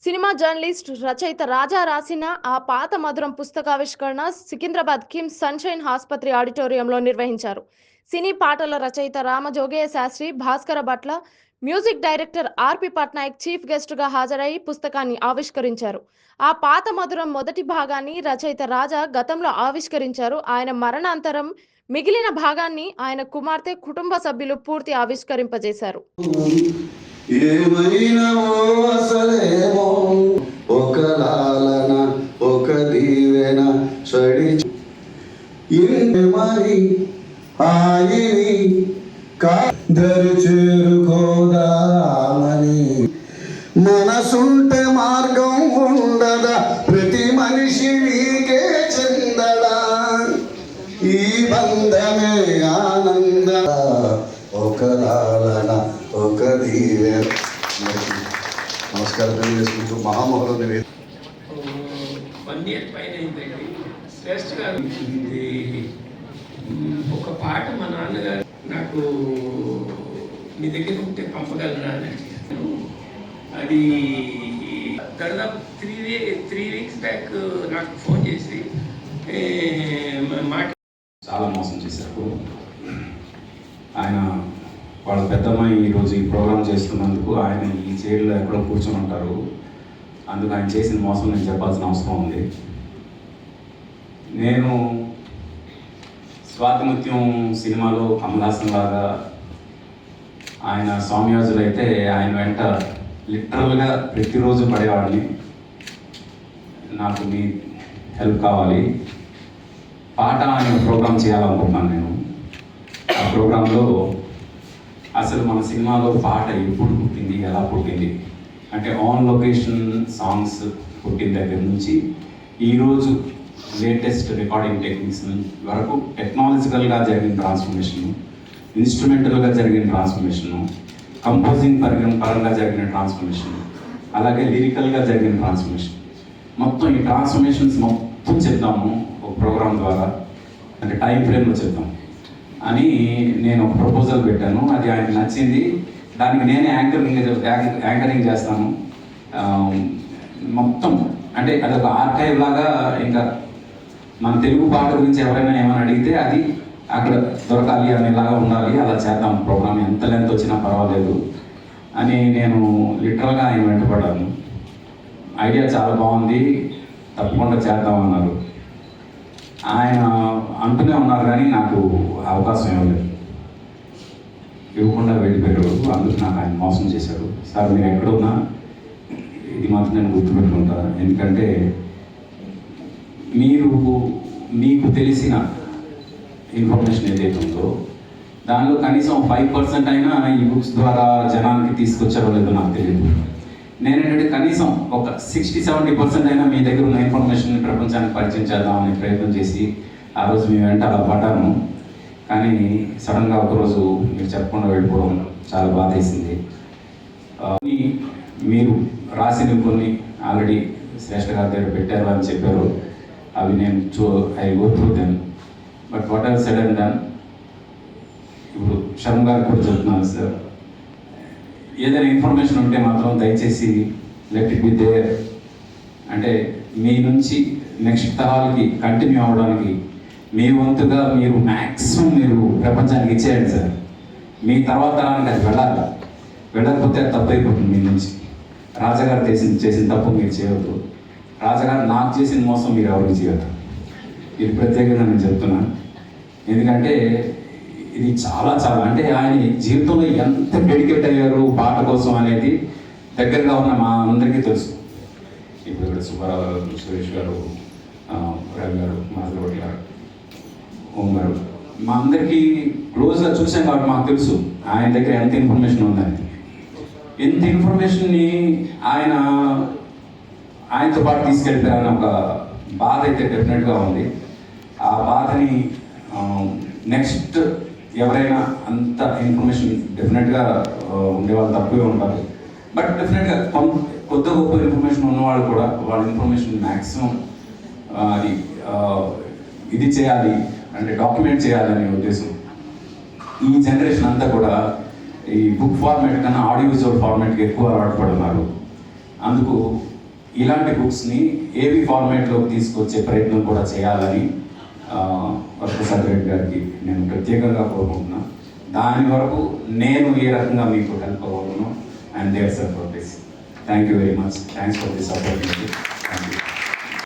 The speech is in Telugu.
సినిమా జర్నలిస్ట్, రచయిత రాజా రాసిన ఆ పాత మధురం పుస్తకావిష్కరణ సికింద్రాబాద్ కిమ్స్ సన్‌షైన్ ఆస్పత్రి ఆడిటోరియంలో నిర్వహించారు. సినీ పాటల రచయిత రామజోగయ్య శాస్త్రి, భాస్కర భట్ల, మ్యూజిక్ డైరెక్టర్ ఆర్‌పి పట్నాయక్ చీఫ్ గెస్ట్‌గా హాజరై పుస్తకాన్ని ఆవిష్కరించారు. ఆ పాత మధురం మొదటి భాగాన్ని రచయిత రాజా గతంలో ఆవిష్కరించారు. ఆయన మరణాంతరం మిగిలిన భాగాన్ని ఆయన కుమార్తె, కుటుంబ సభ్యులు పూర్తి ఆవిష్కరింపజేశారు. ఏమైనవో అసలేమో ఒక లాలన ఒక దీవెన చడి మరి ఆయిని కాదరు చేరుకోదామని మనసుంటే మార్గం ఉండదా ప్రతి మనిషి నీకే చెందడా ఈ బంధమే ఆనంద ఒక లాలన ఒక దీవెన. నమస్కారం తెలియజేసుకుంటూ మహామహులు 1 year పైన అయిందండి. శ్రేష్ఠ గారు ఇది ఒక పాట మా నాన్నగారు నాకు మీ దగ్గర ఉంటే పంపగలరా అని అడిగాను. అది దాదాపు 3 weeks బ్యాక్ నాకు ఫోన్ చేసి మాట చాలా మోసం చేశారు. ఆయన వాళ్ళ పెద్దమ్మాయి ఈరోజు ఈ ప్రోగ్రామ్ చేస్తున్నందుకు ఆయన ఈ చైర్లో ఎక్కడో కూర్చొని ఉంటారు. అందుకు ఆయన చేసిన మోసం నేను చెప్పాల్సిన అవసరం ఉంది. నేను స్వాతిముత్యం సినిమాలో కమల్ హాసన్ లాగా ఆయన స్వామియాజులు అయితే ఆయన వెంట లిటరల్గా ప్రతిరోజు పడేవాడిని. నాకు మీ హెల్ప్ కావాలి, పాట అనే ప్రోగ్రామ్ చేయాలనుకుంటున్నాను నేను. ఆ ప్రోగ్రాంలో అసలు మన సినిమాలో పాట ఎప్పుడు పుట్టింది, ఎలా పుట్టింది అంటే ఆన్ లొకేషన్ సాంగ్స్ పుట్టిన దగ్గర నుంచి ఈరోజు లేటెస్ట్ రికార్డింగ్ టెక్నిక్స్ వరకు టెక్నాలజికల్గా జరిగిన ట్రాన్స్ఫర్మేషను, ఇన్స్ట్రుమెంటల్గా జరిగిన ట్రాన్స్ఫర్మేషను, కంపోజింగ్ పరంగా జరిగిన ట్రాన్స్ఫర్మేషన్, అలాగే లిరికల్గా జరిగిన ట్రాన్స్ఫర్మేషన్, మొత్తం ఈ ట్రాన్స్ఫర్మేషన్స్ మొత్తం చెప్తాము ఒక ప్రోగ్రామ్ ద్వారా. అంటే టైం ఫ్రేమ్లో చెప్తాం అని నేను ఒక ప్రపోజల్ పెట్టాను. అది ఆయనకు నచ్చింది. దానికి నేనే యాంకరింగ్ చేస్తాను మొత్తం. అంటే అదొక ఆర్కైవ్ లాగా. ఇంకా మన తెలుగు పాట గురించి ఎవరైనా ఏమైనా అడిగితే అది అక్కడ దొరకాలి అనేలాగా ఉండాలి. అలా చేద్దాం ప్రోగ్రామ్, ఎంత లెంత్ వచ్చినా పర్వాలేదు అని నేను లిటరల్గా ఆయన వెంటపడ్డాను. ఐడియా చాలా బాగుంది, తప్పకుండా చేద్దామన్నారు. ఆయన అంటూనే ఉన్నారు కానీ నాకు అవకాశం ఇవ్వకుండా వెళ్ళిపోయారు. అందుకు నాకు ఆయన మోసం చేశారు. సార్ మీరు ఎక్కడున్నా ఇది మాత్రం నేను గుర్తుపెట్టుకుంటా. ఎందుకంటే మీకు తెలిసిన ఇన్ఫర్మేషన్ ఏదైతే ఉందో దానిలో కనీసం 5% అయినా ఈ బుక్స్ ద్వారా జనానికి తీసుకొచ్చారో లేదో నాకు తెలియదు. నేనేంటంటే కనీసం ఒక 60-70% అయినా మీ దగ్గర ఉన్న ఇన్ఫర్మేషన్ ప్రపంచానికి పరిచయం చేద్దామని ప్రయత్నం చేసి ఆ రోజు మీ వెంట అలా పడ్డాను. కానీ సడన్గా ఒకరోజు మీరు చెప్పకుండా వెళ్ళిపోవడం చాలా బాధ వేసింది. మీరు రాసినవి కొన్ని ఆల్రెడీ శ్రేష్ఠ గారి దగ్గర పెట్టారు అని చెప్పారు. అవి నేను I go through them. But what ever said and done, ఇప్పుడు శర్మ గారికి కూడా చెప్తున్నాను సార్, ఏదైనా ఇన్ఫర్మేషన్ ఉంటే మాత్రం దయచేసి లెట్ ఇట్ బి దేర్. అంటే మీ నుంచి నెక్స్ట్ తరాలకి కంటిన్యూ అవ్వడానికి మీ వంతుగా మీరు మ్యాక్సిమం మీరు ప్రపంచానికి ఇచ్చేయండి సార్. మీ తర్వాత తరానికి అది వెళ్ళకపోతే అది తప్పు అయిపోతుంది మీ నుంచి. రాజాగారు చేసిన తప్పు మీరు చేయవద్దు. రాజాగారు నాకు చేసిన మోసం మీరు ఎవరికి చేయవద్దు. ఇది ప్రత్యేకంగా నేను చెప్తున్నాను. ఎందుకంటే ఇది చాలా అంటే ఆయన జీవితంలో ఎంత డెడికేట్ అయ్యారు పాట కోసం అనేది దగ్గరగా ఉన్న మా అందరికీ తెలుసు. ఇప్పుడు ఇక్కడ సుబ్బారావు గారు, సురేష్ గారు, రవి గారు, మాధవరెడ్డి గారు, ఓం గారు, మా అందరికీ క్లోజ్గా చూసాం కాబట్టి మాకు తెలుసు ఆయన దగ్గర ఎంత ఇన్ఫర్మేషన్ ఉందని. ఎంత ఇన్ఫర్మేషన్ని ఆయనతో పాటు తీసుకెళ్తారని ఒక బాధ అయితే డెఫినెట్గా ఉంది. ఆ బాధని నెక్స్ట్ ఎవరైనా అంత ఇన్ఫర్మేషన్ డెఫినెట్గా ఉండేవాళ్ళు తక్కువే ఉంటారు. బట్ డెఫినెట్గా కొత్త గొప్ప ఇన్ఫర్మేషన్ ఉన్నవాళ్ళు కూడా వాళ్ళ ఇన్ఫర్మేషన్ మ్యాక్సిమం ఇది చేయాలి అంటే డాక్యుమెంట్ చేయాలనే ఉద్దేశం. ఈ జనరేషన్ అంతా కూడా ఈ బుక్ ఫార్మాట్ కన్నా ఆడియో విజువల్ ఫార్మాట్కి ఎక్కువ అలవాటు పడుతున్నారు. అందుకు ఇలాంటి బుక్స్ని ఏవి ఫార్మాట్లోకి తీసుకొచ్చే ప్రయత్నం కూడా చేయాలని వరప్రసాద్ రెడ్డి గారికి నేను ప్రత్యేకంగా కోరుకుంటున్నాను. దాని వరకు నేను ఏ రకంగా మీకు హెల్ప్ అవ్వగలను and there support this. Thank you very much. Thanks for this opportunity. Thank you.